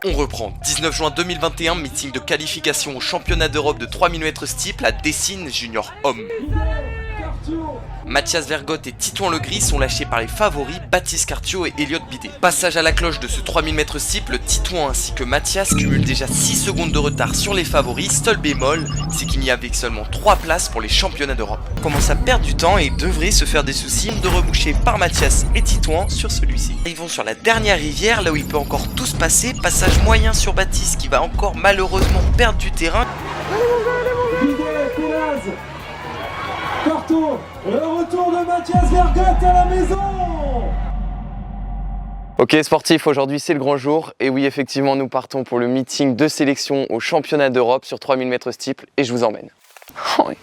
on reprend. 19 juin 2021, meeting de qualification au championnat d'Europe de 3000 mètres steeple à Dessines Junior Homme. Mathias Vergote et Titouan Legris sont lâchés par les favoris Baptiste Cartiot et Elliott Bidet. Passage à la cloche de ce 3000 mètres steeple, Titouan ainsi que Mathias cumulent déjà 6 secondes de retard sur les favoris. Seul bémol, c'est qu'il n'y avait que seulement 3 places pour les championnats d'Europe. On commence à perdre du temps et devrait se faire des soucis de reboucher par Mathias et Titouan sur celui-ci. Ils vont sur la dernière rivière, là où il peut encore tout se passer. Passage moyen sur Baptiste qui va encore malheureusement perdre du terrain. Carton, le retour de Mathias Vergote à la maison. Ok sportif, aujourd'hui c'est le grand jour et oui effectivement nous partons pour le meeting de sélection au championnat d'Europe sur 3000 mètres steeple et je vous emmène. Oh oui.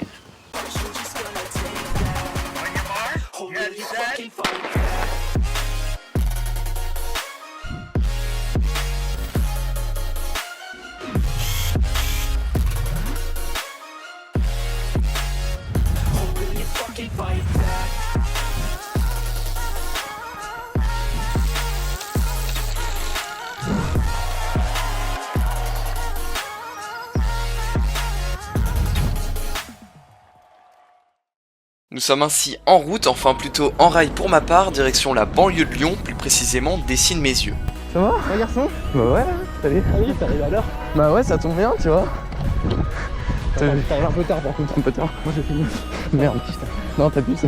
Nous sommes ainsi en route, enfin plutôt en rail pour ma part, direction la banlieue de Lyon, plus précisément Dessines-Mézieux. Ça va, garçon? Bah ouais, salut. Ah oui, t'arrives à l'heure. Bah ouais, ça tombe bien, tu vois. T'arrives un peu tard par contre. Un peu tard. Moi j'ai fini. Merde, putain. Non, t'abuses.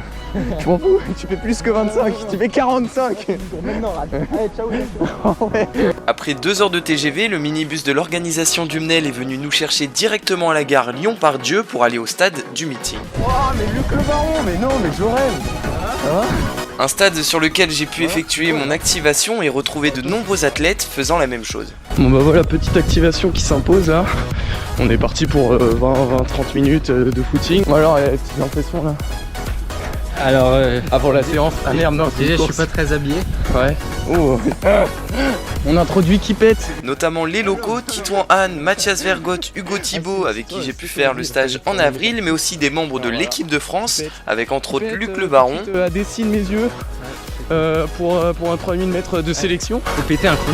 Je m'en fous, tu fais plus que 25, tu fais 45. Pour maintenant, rad. Allez, ciao. Ouais. Après 2 heures de TGV, le minibus de l'organisation du MNEL est venu nous chercher directement à la gare Lyon-Part-Dieu pour aller au stade du meeting. Oh, mais Luc Le Baron, mais non, mais je rêve. Ça va? Un stade sur lequel j'ai pu effectuer mon activation et retrouver de nombreux athlètes faisant la même chose. Bon bah voilà, petite activation qui s'impose là. On est parti pour 20-30 minutes de footing. Bon alors, petites impressions là. Alors, Avant la séance. Ah merde, non, déjà je suis pas très habillé. Ouais. Oh. On introduit qui pète. Notamment les locaux, Titouan Anne, Mathias Vergote, Hugo Thibault avec qui j'ai pu faire le stage en avril, mais aussi des membres de l'équipe de France avec entre autres Luc Le Baron. À Dessines-Mézieux pour un 3000 mètres de sélection. Faut péter un coup.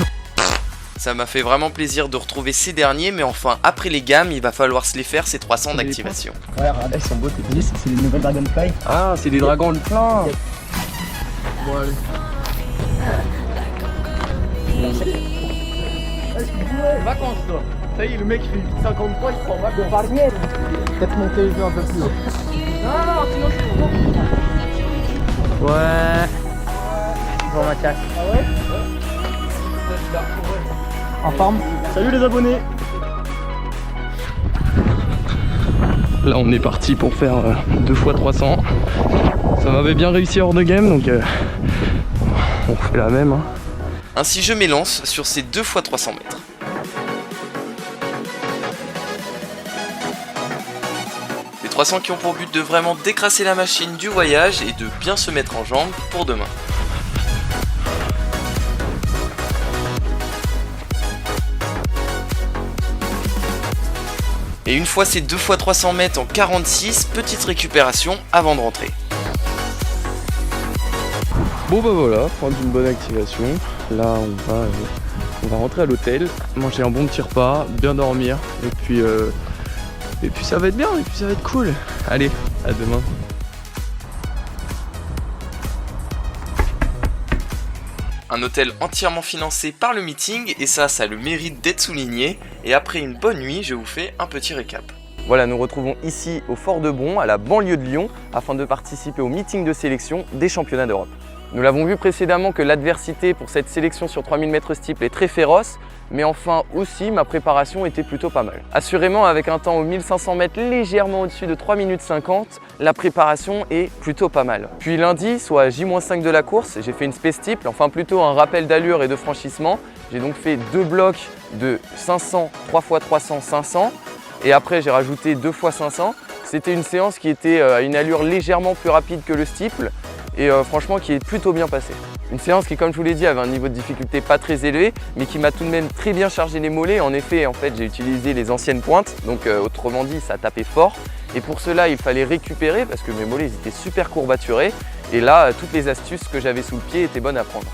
Ça m'a fait vraiment plaisir de retrouver ces derniers, mais enfin après les gammes, il va falloir se les faire ces 300 d'activation. Ouais, regarde, elles sont beaux tes polices, c'est les nouvelles Dragonfly. Ah, c'est des dragons de plein. Bon, allez. Vacances toi. Ça y est, le mec il fait 53, il prend vacances. Barnier. Peut-être monter les jeux un peu plus haut. Non, sinon c'est bon. Ouais. Bon Mathias. Ah ouais? En forme? Salut les abonnés. Là on est parti pour faire 2 x 300. Ça m'avait bien réussi hors de game donc on fait la même. Hein. Ainsi je m'élance sur ces 2 x 300 mètres. Des 300 qui ont pour but de vraiment décrasser la machine du voyage et de bien se mettre en jambes pour demain. Et une fois ces 2 x 300 mètres en 46, petite récupération avant de rentrer. Bon bah voilà, prendre une bonne activation. Là on va rentrer à l'hôtel, manger un bon petit repas, bien dormir et puis ça va être bien, et puis ça va être cool. Allez, à demain. Un hôtel entièrement financé par le meeting et ça a le mérite d'être souligné. Et après une bonne nuit, je vous fais un petit récap. Voilà, nous retrouvons ici au Fort de Bron, à la banlieue de Lyon, afin de participer au meeting de sélection des championnats d'Europe. Nous l'avons vu précédemment que l'adversité pour cette sélection sur 3000 mètres steeple est très féroce, mais enfin aussi ma préparation était plutôt pas mal. Assurément avec un temps aux 1500 mètres légèrement au-dessus de 3 minutes 50, la préparation est plutôt pas mal. Puis lundi, soit à J-5 de la course, j'ai fait une spé steeple, enfin plutôt un rappel d'allure et de franchissement. J'ai donc fait 2 blocs de 500, 3 x 300, 500 et après j'ai rajouté 2 x 500. C'était une séance qui était à une allure légèrement plus rapide que le steeple et franchement qui est plutôt bien passée. Une séance qui, comme je vous l'ai dit, avait un niveau de difficulté pas très élevé, mais qui m'a tout de même très bien chargé les mollets. En effet, j'ai utilisé les anciennes pointes, donc autrement dit, ça tapait fort. Et pour cela, il fallait récupérer parce que mes mollets étaient super courbaturés. Et là, toutes les astuces que j'avais sous le pied étaient bonnes à prendre.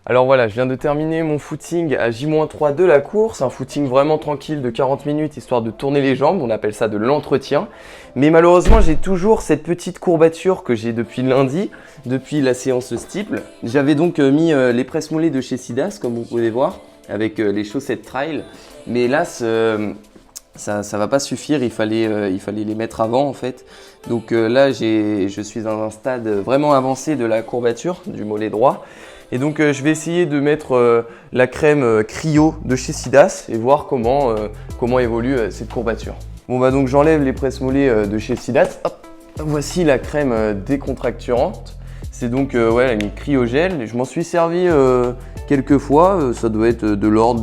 Alors voilà, je viens de terminer mon footing à J-3 de la course, un footing vraiment tranquille de 40 minutes histoire de tourner les jambes, on appelle ça de l'entretien. Mais malheureusement, j'ai toujours cette petite courbature que j'ai depuis lundi, depuis la séance steeple. J'avais donc mis les presses mollets de chez Sidas, comme vous pouvez voir, avec les chaussettes trail. Mais hélas, ça va pas suffire, il fallait les mettre avant en fait. Donc là, je suis dans un stade vraiment avancé de la courbature du mollet droit. Et donc je vais essayer de mettre la crème Cryo de chez Sidas et voir comment évolue cette courbature. Bon bah donc j'enlève les presses mollets de chez Sidas. Hop, voici la crème décontracturante. C'est donc ouais, une cryogel. Je m'en suis servi quelques fois, ça doit être de l'ordre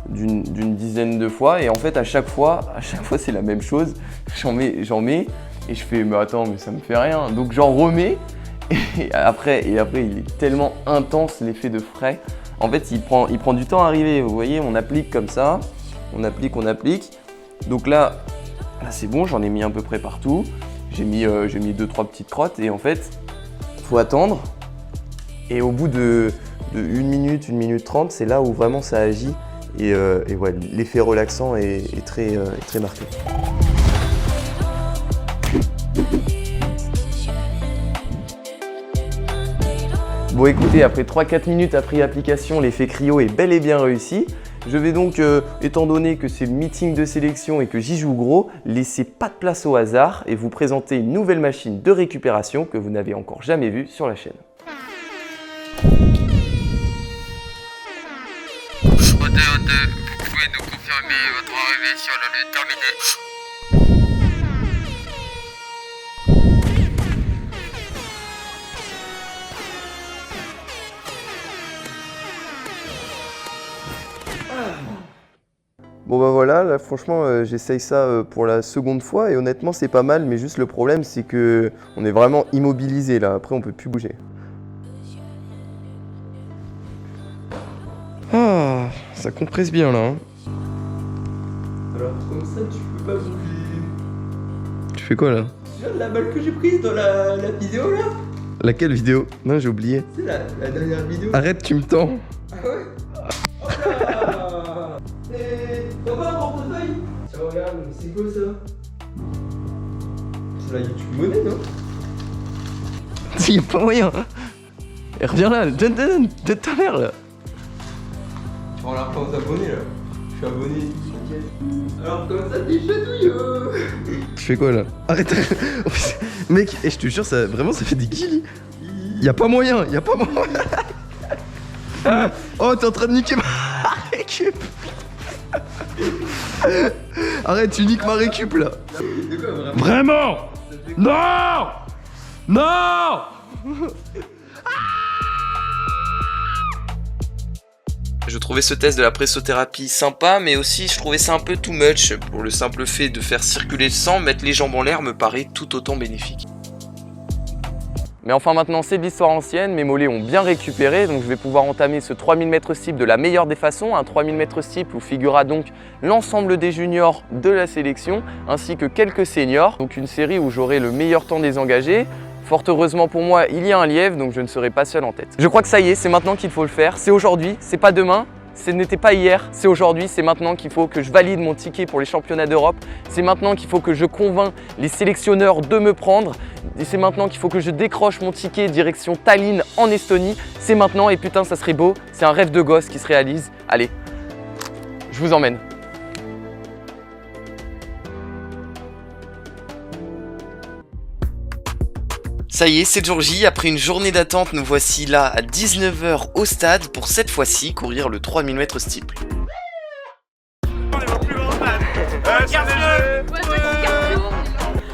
d'une dizaine de fois. Et en fait à chaque fois c'est la même chose. J'en mets et je fais mais attends mais ça me fait rien. Donc j'en remets. Et après, il est tellement intense l'effet de frais. En fait, il prend du temps à arriver. Vous voyez, on applique comme ça, on applique. Donc là c'est bon, j'en ai mis à peu près partout. J'ai mis 2-3 petites crottes et en fait, faut attendre. Et au bout de 1 minute, 1 minute 30, c'est là où vraiment ça agit. Et ouais, l'effet relaxant est très marqué. Bon écoutez, après 3-4 minutes après application, l'effet cryo est bel et bien réussi. Je vais donc, étant donné que c'est le meeting de sélection et que j'y joue gros, laisser pas de place au hasard et vous présenter une nouvelle machine de récupération que vous n'avez encore jamais vue sur la chaîne. Vous pouvez nous confirmer votre arrivée sur le terminal. Bon bah voilà, là franchement j'essaye ça pour la seconde fois et honnêtement c'est pas mal, mais juste le problème c'est que on est vraiment immobilisé là, après on peut plus bouger. Ah, ça compresse bien là. Hein. Alors comme ça tu peux pas bouger. Tu fais quoi là? Tu viens de la balle que j'ai prise dans la vidéo là? Laquelle vidéo? Non j'ai oublié. C'est la dernière vidéo. Arrête, tu me tends. Ah ouais? Oh là! T'as pas un portefeuille? Tiens regarde, c'est quoi ça? C'est la YouTube monnaie non? Y'a pas moyen. Et reviens là, donne ta mère là. Tu rends l'argent aux abonnés là. Je suis abonné, t'inquiète. Alors comme ça t'es chatouilleux. Tu fais quoi là? Arrête. Mec, et je te jure, ça fait des kills. Y'a pas moyen. Oh, t'es en train de niquer ma récup. Arrête, tu niques ma récup là. De quoi Vraiment? Non. Je trouvais ce test de la pressothérapie sympa, mais aussi je trouvais ça un peu too much. Pour le simple fait de faire circuler le sang, mettre les jambes en l'air me paraît tout autant bénéfique. Mais enfin maintenant c'est de l'histoire ancienne, mes mollets ont bien récupéré, donc je vais pouvoir entamer ce 3000 m steeple de la meilleure des façons, un 3000 m steeple où figurera donc l'ensemble des juniors de la sélection, ainsi que quelques seniors, donc une série où j'aurai le meilleur temps des engagés. Fort heureusement pour moi, il y a un lièvre, donc je ne serai pas seul en tête. Je crois que ça y est, c'est maintenant qu'il faut le faire, c'est aujourd'hui, c'est pas demain. Ce n'était pas hier, c'est aujourd'hui, c'est maintenant qu'il faut que je valide mon ticket pour les championnats d'Europe. C'est maintenant qu'il faut que je convainc les sélectionneurs de me prendre. Et c'est maintenant qu'il faut que je décroche mon ticket direction Tallinn en Estonie. C'est maintenant et putain ça serait beau, c'est un rêve de gosse qui se réalise. Allez, je vous emmène. Ça y est, c'est le jour J. Après une journée d'attente, nous voici là à 19 h au stade pour cette fois-ci courir le 3000 m steeple.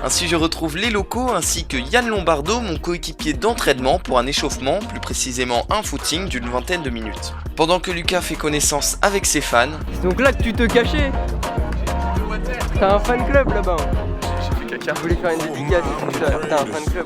Ainsi je retrouve les locaux ainsi que Yann Lombardo, mon coéquipier d'entraînement pour un échauffement, plus précisément un footing d'une vingtaine de minutes. Pendant que Lucas fait connaissance avec ses fans. C'est donc là que tu te cachais. T'as un fan club là-bas. J'ai fait caca. Je voulais faire une dédicace, t'as un fan club.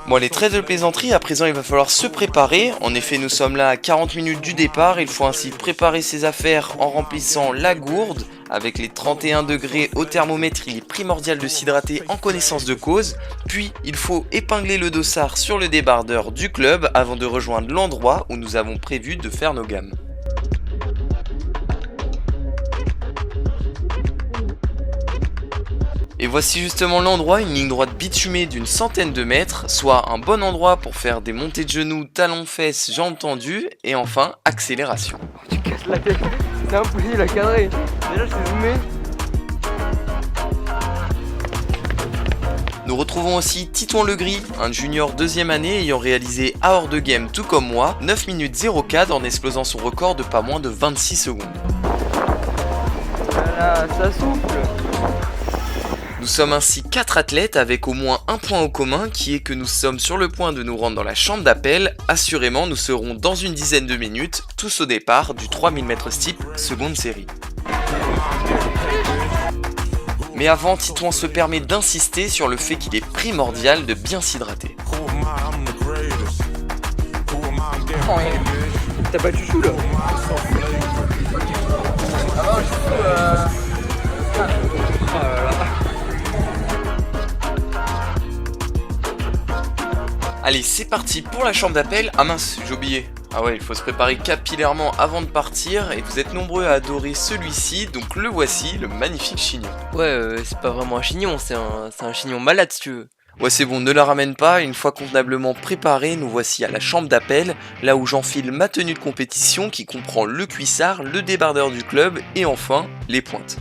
Bon allez, trêve de plaisanterie, à présent il va falloir se préparer. En effet, nous sommes là à 40 minutes du départ. Il faut ainsi préparer ses affaires en remplissant la gourde. Avec les 31 degrés au thermomètre, il est primordial de s'hydrater en connaissance de cause. Puis, il faut épingler le dossard sur le débardeur du club avant de rejoindre l'endroit où nous avons prévu de faire nos gammes. Et voici justement l'endroit, une ligne droite bitumée d'une centaine de mètres, soit un bon endroit pour faire des montées de genoux, talons, fesses, jambes tendues, et enfin, accélération. Tu casses la tête, c'est impossible à cadrer. Déjà je suis zoomé. Nous retrouvons aussi Titon Legris, un junior deuxième année ayant réalisé à hors de game tout comme moi, 9 minutes 04 en explosant son record de pas moins de 26 secondes. Voilà, ça souffle. Nous sommes ainsi 4 athlètes avec au moins un point en commun qui est que nous sommes sur le point de nous rendre dans la chambre d'appel. Assurément, nous serons dans une dizaine de minutes, tous au départ du 3000 m steep seconde série. Mais avant, Titouan se permet d'insister sur le fait qu'il est primordial de bien s'hydrater. T'as pas de chouchou là? Allez, c'est parti pour la chambre d'appel. Ah mince, j'ai oublié. Ah ouais, il faut se préparer capillairement avant de partir. Et vous êtes nombreux à adorer celui-ci, donc le voici, le magnifique chignon. Ouais, c'est pas vraiment un chignon, c'est un chignon malade si tu veux. Ouais, c'est bon, ne la ramène pas. Une fois convenablement préparé, nous voici à la chambre d'appel, là où j'enfile ma tenue de compétition qui comprend le cuissard, le débardeur du club et enfin les pointes.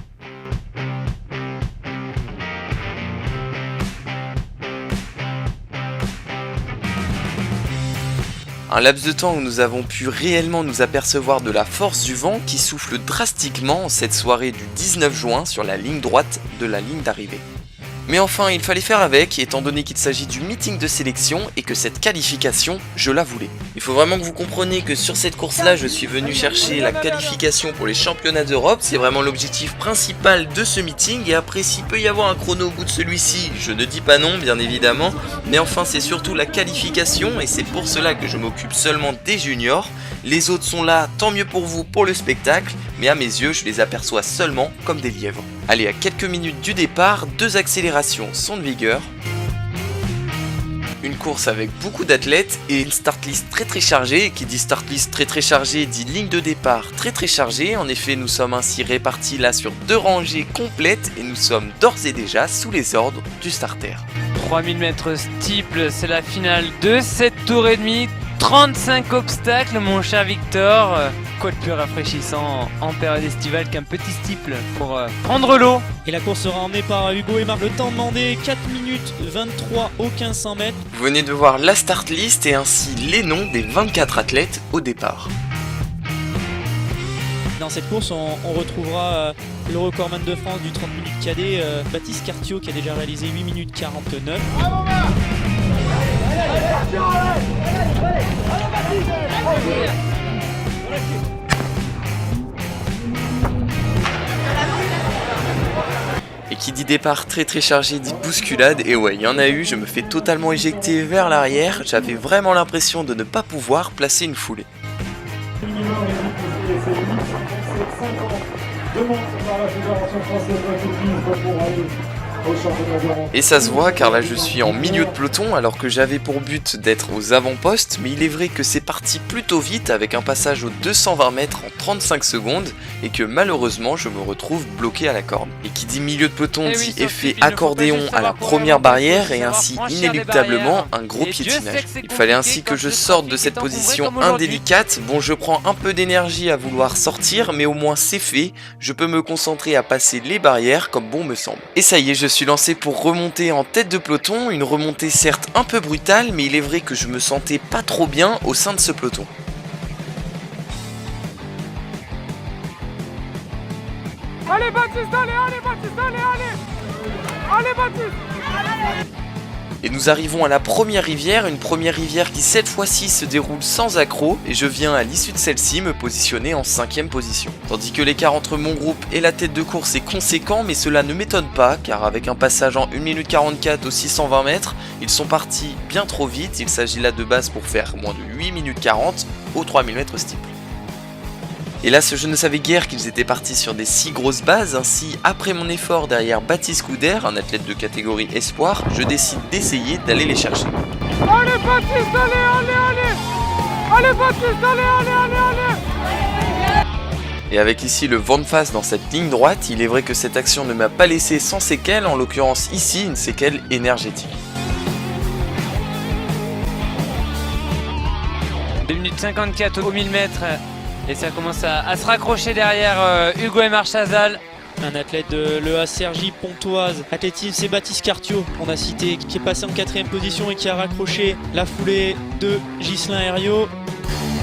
Un laps de temps où nous avons pu réellement nous apercevoir de la force du vent qui souffle drastiquement cette soirée du 19 juin sur la ligne droite de la ligne d'arrivée. Mais enfin, il fallait faire avec, étant donné qu'il s'agit du meeting de sélection et que cette qualification, je la voulais. Il faut vraiment que vous compreniez que sur cette course-là, je suis venu chercher la qualification pour les championnats d'Europe. C'est vraiment l'objectif principal de ce meeting. Et après, s'il peut y avoir un chrono au bout de celui-ci, je ne dis pas non, bien évidemment. Mais enfin, c'est surtout la qualification et c'est pour cela que je m'occupe seulement des juniors. Les autres sont là, tant mieux pour vous, pour le spectacle. Mais à mes yeux, je les aperçois seulement comme des lièvres. Allez, à quelques minutes du départ, 2 accélérations sont de vigueur. Une course avec beaucoup d'athlètes et une start list très chargée. Qui dit start list très chargée dit ligne de départ très chargée. En effet, nous sommes ainsi répartis là sur 2 rangées complètes et nous sommes d'ores et déjà sous les ordres du starter. 3000 mètres steeple, c'est la finale de 7 tours et demi. 35 obstacles, mon cher Victor. Quoi de plus rafraîchissant en période estivale qu'un petit steeple pour prendre l'eau. Et la course sera emmenée par Hugo et Marc. Le temps demandé 4 minutes 23 au 1500 mètres. Vous venez de voir la start list et ainsi les noms des 24 athlètes au départ. Dans cette course, on retrouvera le recordman de France du 30 minutes cadet, Baptiste Cartiot, qui a déjà réalisé 8 minutes 49. Et qui dit départ très chargé dit bousculade, et ouais, il y en a eu, je me fais totalement éjecter vers l'arrière, j'avais vraiment l'impression de ne pas pouvoir placer une foulée. Et ça se voit car là je suis en milieu de peloton alors que j'avais pour but d'être aux avant-postes, mais il est vrai que c'est parti plutôt vite avec un passage aux 220 mètres en 35 secondes et que malheureusement je me retrouve bloqué à la corde. Et qui dit milieu de peloton dit effet accordéon à la première barrière et ainsi inéluctablement un gros piétinage. Il fallait ainsi que je sorte de cette position indélicate. Bon, je prends un peu d'énergie à vouloir sortir, mais au moins c'est fait, je peux me concentrer à passer les barrières comme bon me semble. Et ça y est, je suis lancé pour remonter en tête de peloton, une remontée certes un peu brutale, mais il est vrai que je me sentais pas trop bien au sein de ce peloton. Allez Baptiste, allez Baptiste, allez Baptiste. Et nous arrivons à la première rivière, une première rivière qui cette fois-ci se déroule sans accroc, et je viens à l'issue de celle-ci me positionner en 5e position. Tandis que l'écart entre mon groupe et la tête de course est conséquent, mais cela ne m'étonne pas, car avec un passage en 1 minute 44 aux 620 mètres, ils sont partis bien trop vite. Il s'agit là de base pour faire moins de 8 minutes 40 aux 3000 mètres steeple. Hélas, je ne savais guère qu'ils étaient partis sur des si grosses bases, ainsi après mon effort derrière Baptiste Couder, un athlète de catégorie espoir, je décide d'essayer d'aller les chercher. Allez Baptiste, allez Baptiste, allez. Et avec ici le vent de face dans cette ligne droite, il est vrai que cette action ne m'a pas laissé sans séquelles, en l'occurrence ici une séquelle énergétique. 2 minutes 54 au 1000 mètres. Et ça commence à se raccrocher derrière Hugo Aymar Chazal. Un athlète de l'EA Cergy Pontoise. Athlétisme, c'est Baptiste Cartiot, qu'on a cité, qui est passé en 4e position et qui a raccroché la foulée de Ghislain Herriot.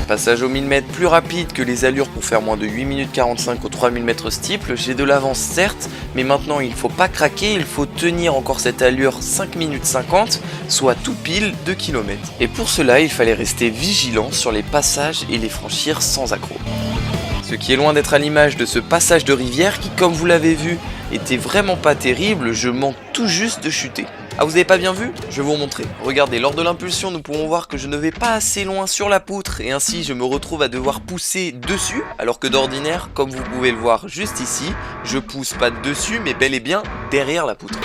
Passage aux 1000 mètres plus rapide que les allures pour faire moins de 8 minutes 45 aux 3000 mètres steeple. J'ai de l'avance certes, mais maintenant il faut pas craquer, il faut tenir encore cette allure 5 minutes 50, soit tout pile 2 km. Et pour cela, il fallait rester vigilant sur les passages et les franchir sans accroc. Ce qui est loin d'être à l'image de ce passage de rivière qui, comme vous l'avez vu, était vraiment pas terrible, je manque tout juste de chuter. Ah, vous avez pas bien vu? Je vais vous montrer. Regardez, lors de l'impulsion, nous pouvons voir que je ne vais pas assez loin sur la poutre et ainsi je me retrouve à devoir pousser dessus, alors que d'ordinaire, comme vous pouvez le voir juste ici, je pousse pas dessus mais bel et bien derrière la poutre.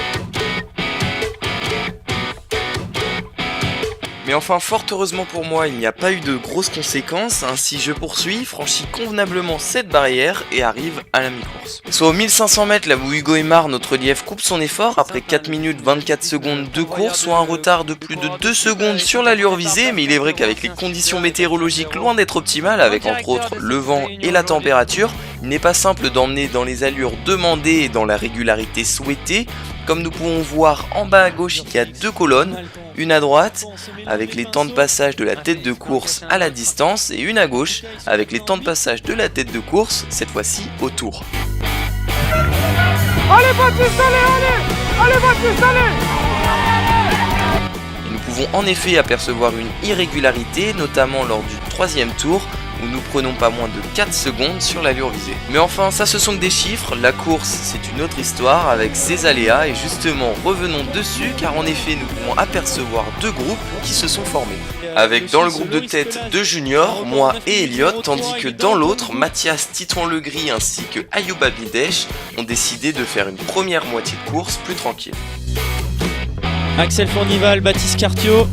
Mais enfin, fort heureusement pour moi, il n'y a pas eu de grosses conséquences, ainsi je poursuis, franchis convenablement cette barrière et arrive à la mi-course. Soit aux 1500 mètres, là où Hugo Aymar, notre lièvre, coupe son effort, après 4 minutes 24 secondes de course, soit un retard de plus de 2 secondes sur l'allure visée, mais il est vrai qu'avec les conditions météorologiques loin d'être optimales, avec entre autres le vent et la température, il n'est pas simple d'emmener dans les allures demandées et dans la régularité souhaitée. Comme nous pouvons voir en bas à gauche, il y a 2 colonnes, une à droite avec les temps de passage de la tête de course à la distance et une à gauche avec les temps de passage de la tête de course, cette fois-ci au tour. Allez Baptiste, allez Baptiste, allez. Nous pouvons en effet apercevoir une irrégularité, notamment lors du 3e tour, où nous prenons pas moins de 4 secondes sur l'allure visée. Mais enfin, ça ce sont que des chiffres, la course c'est une autre histoire avec ses aléas et justement revenons dessus car en effet nous pouvons apercevoir 2 groupes qui se sont formés. Avec dans le groupe de tête 2 juniors, moi et Elliot, tandis que dans l'autre, Mathias Titouan-Legris ainsi que Ayoub Abidesh ont décidé de faire une première moitié de course plus tranquille. Axel Fournival, Baptiste Cartiot.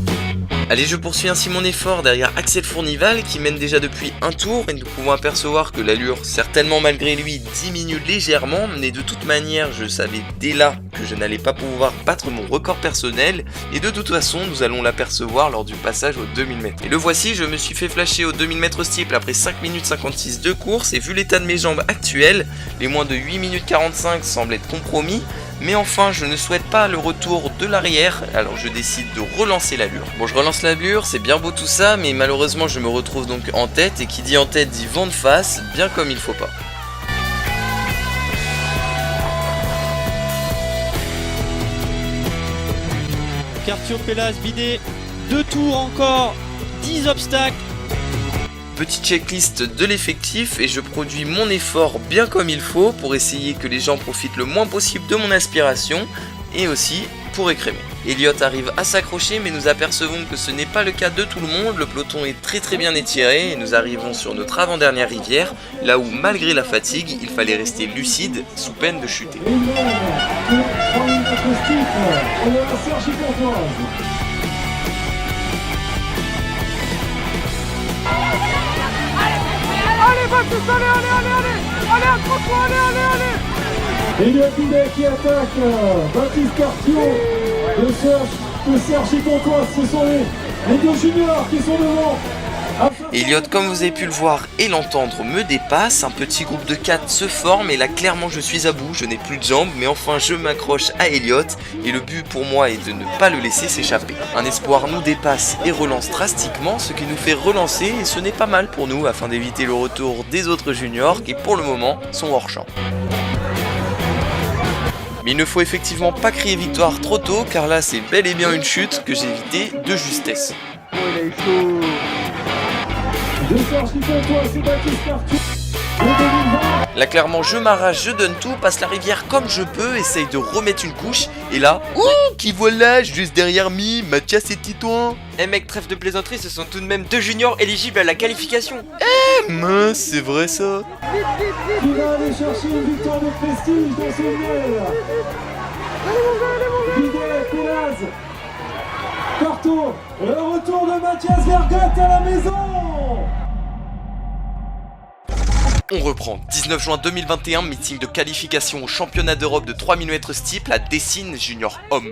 Allez, je poursuis ainsi mon effort derrière Axel Fournival qui mène déjà depuis un tour et nous pouvons apercevoir que l'allure, certainement malgré lui, diminue légèrement, mais de toute manière, je savais dès là que je n'allais pas pouvoir battre mon record personnel et de toute façon, nous allons l'apercevoir lors du passage aux 2000 mètres. Et le voici, je me suis fait flasher aux 2000 mètres steeple après 5 minutes 56 de course et vu l'état de mes jambes actuelles, les moins de 8 minutes 45 semblent être compromis. Mais enfin, je ne souhaite pas le retour de l'arrière, alors je décide de relancer l'allure. Bon, je relance l'allure, c'est bien beau tout ça, mais malheureusement je me retrouve donc en tête, et qui dit en tête dit vent de face, bien comme il faut pas. Cartiot, Pélas, Bidet, 2 tours encore, 10 obstacles. Petite checklist de l'effectif et je produis mon effort bien comme il faut pour essayer que les gens profitent le moins possible de mon aspiration et aussi pour écrémer. Elliot arrive à s'accrocher mais nous apercevons que ce n'est pas le cas de tout le monde, le peloton est très bien étiré et nous arrivons sur notre avant-dernière rivière, là où malgré la fatigue, il fallait rester lucide sous peine de chuter. Allez Baptiste, allez, accroche-toi, allez. Elliot Bidet qui attaque, Baptiste Cartiot de Cergy Pontoise, ce sont les 2 juniors qui sont devant. Elliot, comme vous avez pu le voir et l'entendre, me dépasse, un petit groupe de 4 se forme et là clairement je suis à bout, je n'ai plus de jambes, mais enfin je m'accroche à Elliot et le but pour moi est de ne pas le laisser s'échapper. Un espoir nous dépasse et relance drastiquement, ce qui nous fait relancer et ce n'est pas mal pour nous afin d'éviter le retour des autres juniors qui pour le moment sont hors champ. Mais il ne faut effectivement pas crier victoire trop tôt, car là c'est bel et bien une chute que j'ai évitée de justesse. Oh, il a eu chaud. De Serge Pontoise, c'est Baptiste Cartier. Là clairement je m'arrache, je donne tout, passe la rivière comme je peux, essaye de remettre une couche, et là, ouh, qui voilà, juste derrière Mi, Mathias et Titouan. Eh mec, trêve de plaisanterie, ce sont tout de même 2 juniors éligibles à la qualification. Mince, c'est vrai ça. Qui va aller chercher une victoire de prestige dans ce duel. Bidet, Pélaz, Carto, le retour de Mathias Vergotte à la maison. On reprend, 19 juin 2021, meeting de qualification au championnat d'Europe de 3000 mètres steeple à Dessines junior homme.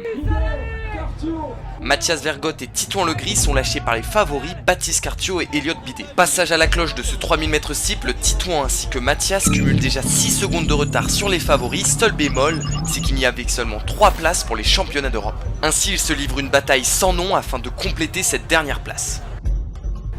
Mathias Vergotte et Titouan Legris sont lâchés par les favoris Baptiste Cartiot et Elliot Bidet. Passage à la cloche de ce 3000 mètres steeple, Titouan ainsi que Mathias cumulent déjà 6 secondes de retard sur les favoris. Seul bémol, c'est qu'il n'y avait que seulement 3 places pour les championnats d'Europe. Ainsi, ils se livrent une bataille sans nom afin de compléter cette dernière place.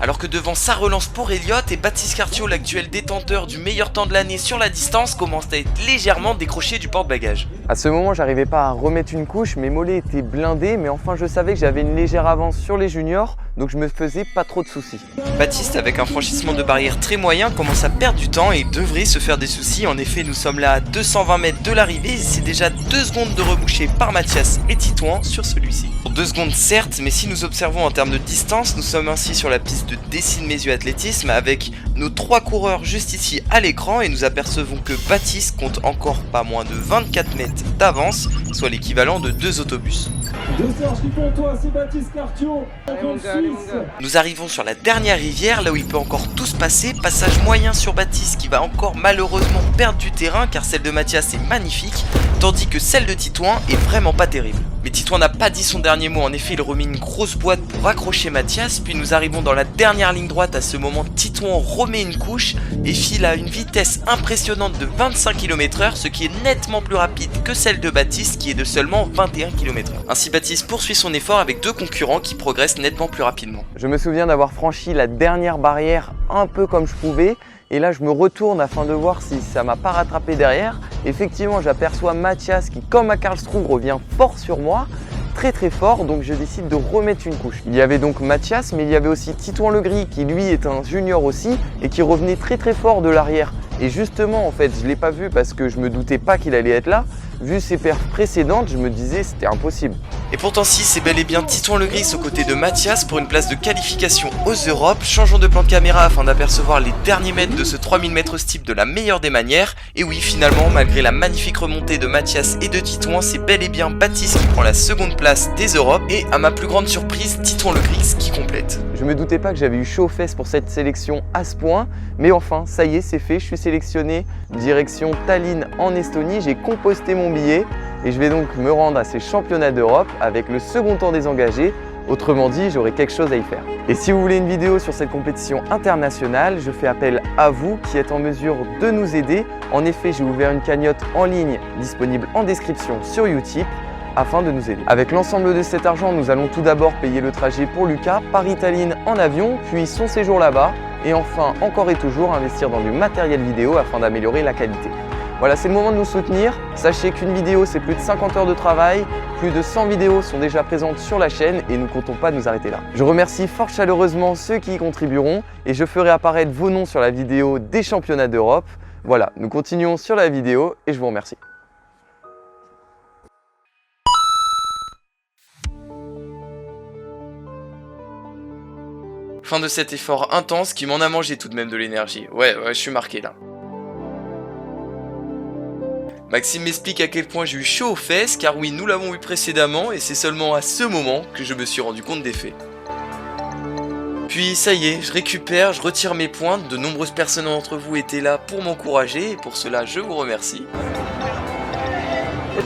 Alors que devant sa relance pour Elliot et Baptiste Cartiot, l'actuel détenteur du meilleur temps de l'année sur la distance, commence à être légèrement décroché du porte-bagages. À ce moment, j'arrivais pas à remettre une couche, mes mollets étaient blindés, mais enfin je savais que j'avais une légère avance sur les juniors, donc je me faisais pas trop de soucis. Baptiste, avec un franchissement de barrière très moyen, commence à perdre du temps et devrait se faire des soucis. En effet, nous sommes là à 220 mètres de l'arrivée et c'est déjà 2 secondes de rebouché par Mathias et Titouan sur celui-ci. Pour 2 secondes certes, mais si nous observons en termes de distance, nous sommes ainsi sur la piste de Dessines-Mézieux Athlétisme avec nos 3 coureurs juste ici à l'écran et nous apercevons que Baptiste compte encore pas moins de 24 mètres d'avance, soit l'équivalent de 2 autobus. De Serge Pontoise, c'est Baptiste Cartiot. Nous arrivons sur la dernière rivière, là où il peut encore tout se passer. Passage moyen sur Baptiste qui va encore malheureusement perdre du terrain car celle de Mathias est magnifique, tandis que celle de Titouan est vraiment pas terrible. Mais Titouan n'a pas dit son dernier mot, en effet il remet une grosse boîte pour accrocher Mathias, puis nous arrivons dans la dernière ligne droite. À ce moment, Titouan remet une couche et file à une vitesse impressionnante de 25 km/h, ce qui est nettement plus rapide que celle de Baptiste qui est de seulement 21 km/h. Ainsi Baptiste poursuit son effort avec 2 concurrents qui progressent nettement plus rapidement. Je me souviens d'avoir franchi la dernière barrière un peu comme je pouvais, et là je me retourne afin de voir si ça m'a pas rattrapé derrière. Effectivement, j'aperçois Mathias qui, comme à Karlsruhe, revient fort sur moi, très fort, donc je décide de remettre une couche. Il y avait donc Mathias, mais il y avait aussi Titouan Legris qui lui est un junior aussi et qui revenait très fort de l'arrière. Et justement, en fait, je l'ai pas vu parce que je me doutais pas qu'il allait être là. Vu ses perfs précédentes, je me disais c'était impossible. Et pourtant si, c'est bel et bien Titouan Legris aux côtés de Mathias pour une place de qualification aux Europes. Changeons de plan de caméra afin d'apercevoir les derniers mètres de ce 3000 mètres steeple de la meilleure des manières. Et oui, finalement, malgré la magnifique remontée de Mathias et de Titouan, c'est bel et bien Baptiste qui prend la seconde place des Europes. Et à ma plus grande surprise, Titouan Legris qui complète. Je me doutais pas que j'avais eu chaud aux fesses pour cette sélection à ce point, mais enfin, ça y est, c'est fait, je suis sélectionné direction Tallinn en Estonie, j'ai composté mon billet et je vais donc me rendre à ces championnats d'Europe avec le second temps désengagé. Autrement dit, j'aurai quelque chose à y faire. Et si vous voulez une vidéo sur cette compétition internationale, je fais appel à vous qui êtes en mesure de nous aider. En effet, j'ai ouvert une cagnotte en ligne disponible en description sur Utip afin de nous aider. Avec l'ensemble de cet argent, nous allons tout d'abord payer le trajet pour Lucas, Paris-Tallinn en avion, puis son séjour là-bas, et enfin, encore et toujours, investir dans du matériel vidéo afin d'améliorer la qualité. Voilà, c'est le moment de nous soutenir. Sachez qu'une vidéo, c'est plus de 50 heures de travail, plus de 100 vidéos sont déjà présentes sur la chaîne et nous comptons pas nous arrêter là. Je remercie fort chaleureusement ceux qui y contribueront et je ferai apparaître vos noms sur la vidéo des championnats d'Europe. Voilà, nous continuons sur la vidéo et je vous remercie. Fin de cet effort intense qui m'en a mangé tout de même de l'énergie. Ouais, je suis marqué là. Maxime m'explique à quel point j'ai eu chaud aux fesses, car oui, nous l'avons vu précédemment, et c'est seulement à ce moment que je me suis rendu compte des faits. Puis ça y est, je récupère, je retire mes points, de nombreuses personnes d'entre vous étaient là pour m'encourager, et pour cela je vous remercie. C'est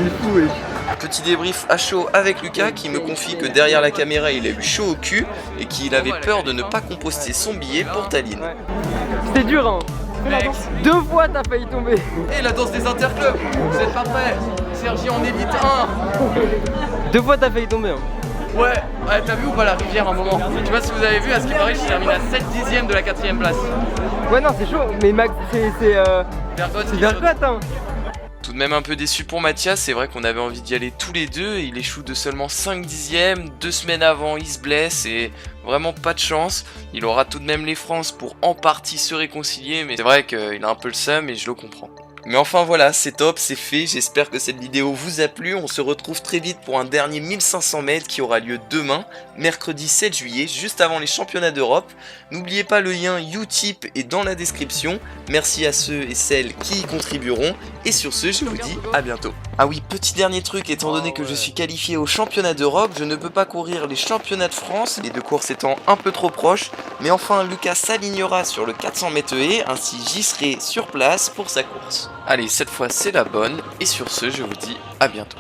des fous, wesh. Petit débrief à chaud avec Lucas qui me confie que derrière la caméra il a eu chaud au cul et qu'il avait peur de ne pas composter son billet pour Tallinn. C'était dur, hein. Mec. 2 fois t'as failli tomber. Et la danse des interclubs, vous êtes pas prêts? Sergi en élite 1. 2 fois t'as failli tomber, hein. Ouais, t'as vu ou pas la rivière un moment? Tu vois, si vous avez vu, à ce qui paraît, je termine à 7/10 de la 4ème place. Ouais, non, c'est chaud, mais Max, c'est Vergotte, Vergotte, hein. Tout de même un peu déçu pour Mathias, c'est vrai qu'on avait envie d'y aller tous les deux, et il échoue de seulement 5 dixièmes, 2 semaines avant il se blesse et vraiment pas de chance. Il aura tout de même les France pour en partie se réconcilier, mais c'est vrai qu'il a un peu le seum et je le comprends. Mais enfin voilà, c'est top, c'est fait, j'espère que cette vidéo vous a plu, on se retrouve très vite pour un dernier 1500 mètres qui aura lieu demain, mercredi 7 juillet, juste avant les championnats d'Europe. N'oubliez pas le lien Utip est dans la description, merci à ceux et celles qui y contribueront, et sur ce je vous dis à bientôt. Ah oui, petit dernier truc, étant donné que je suis qualifié aux championnats d'Europe, je ne peux pas courir les championnats de France, les deux courses étant un peu trop proches, mais enfin Lucas s'alignera sur le 400 mètres haies, ainsi j'y serai sur place pour sa course. Allez, cette fois c'est la bonne, et sur ce je vous dis à bientôt.